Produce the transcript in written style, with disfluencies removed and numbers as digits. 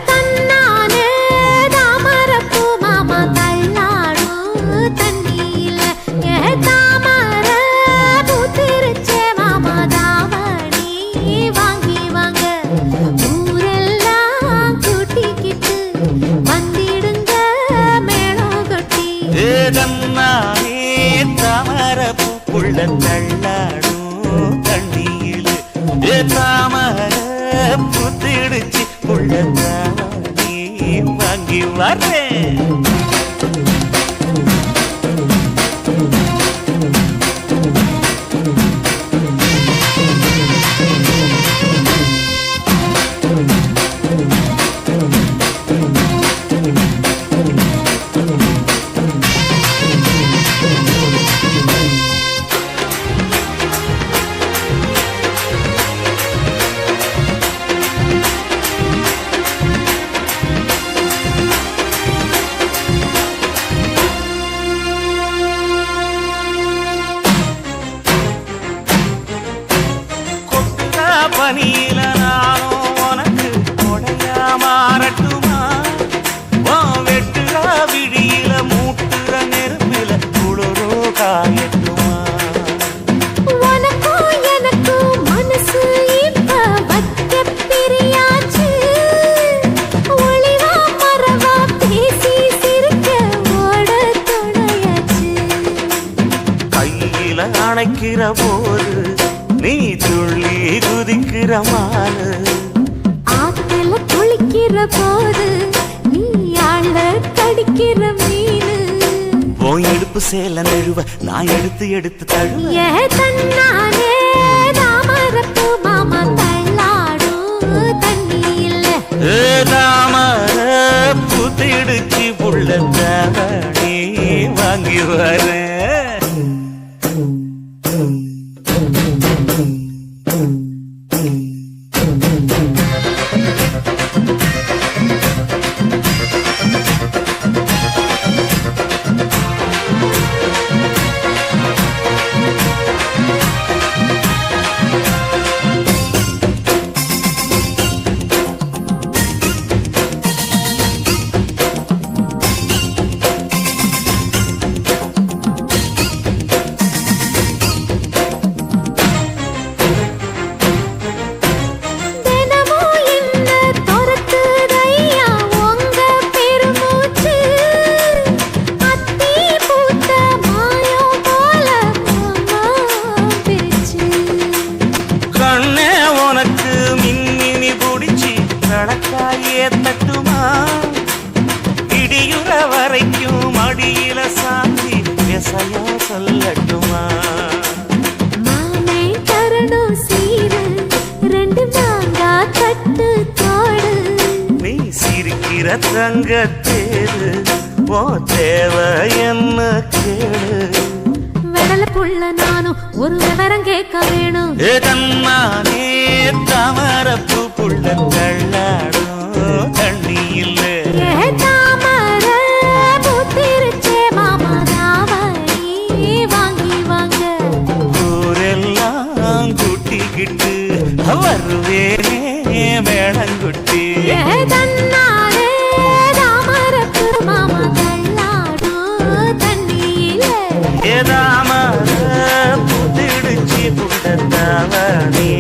தன்னானே தாமரப்பூ மாமா தள்ளாடும் தண்ணியில தாமர பூத்திருச்சே மாமா தாவணி வாங்கி வாங்க ஊரெல்லாம் கூட்டிக்கிட்டு வந்திடுங்க மேளம் கொட்டி தன்னானே தாமரப்பூ புள்ள தள்ளாடும் தண்ணியில தாமர புத்திடுச்சு புள்ளதானே வாங்கி வரேன் பனியில நானும் உனக்கு கொடையா மாறட்டுமா வெட்டுற விழியில மூட்டுற நெருப்பில குளிரோ காயட்டுமா உனக்கும் எனக்கும் மனசு இப்ப வைக்க பிரியாச்சு ஒளிவா மரவா பேசி சிரிக்க ஓட துணையாச்சு கையில அணைக்கிற போது நீ துள்ளி குதிக்கிற மாலு ஆத்துல குளிக்கிற போது நீ ஆள கடிக்கிற மீனு போய் எடுப்பு சேல நழுவ நான் எடுத்து எடுத்து தழுவ தன்னானே தாமரப்பூ மாமா தள்ளாடும் தண்ணியில தாமர புத்திடுச்சு புள்ள தாவணி வாங்கி வரேன் தட்டுமா இடியுற வரைக்கும் மடியில சாந்தி விசையா சொல்லட்டுமா மாமே தரணும் சீரு ரெண்டு மாங்கா கட்டு தோடு நீ சிரிக்கிற தங்கத்தேரு ஓ தேவை என்ன கேடு வெடல புள்ள நானும் ஒரு விவரம் கேட்க வேணும் தன்னானே தாமரப்பூ புள்ள தள்ளாடும் தண்ணியில தாமர பூத்திருச்சே மாமா தாவணி வாங்கி வாங்க ஊரெல்லாம் கூட்டிக்கிட்டு வருவேனே மேளங்குட்டி தன்னானே தாமரப்பூ மாமா தள்ளாடும் தண்ணியில தாமர புத்திடுச்சு புள்ள தாவணி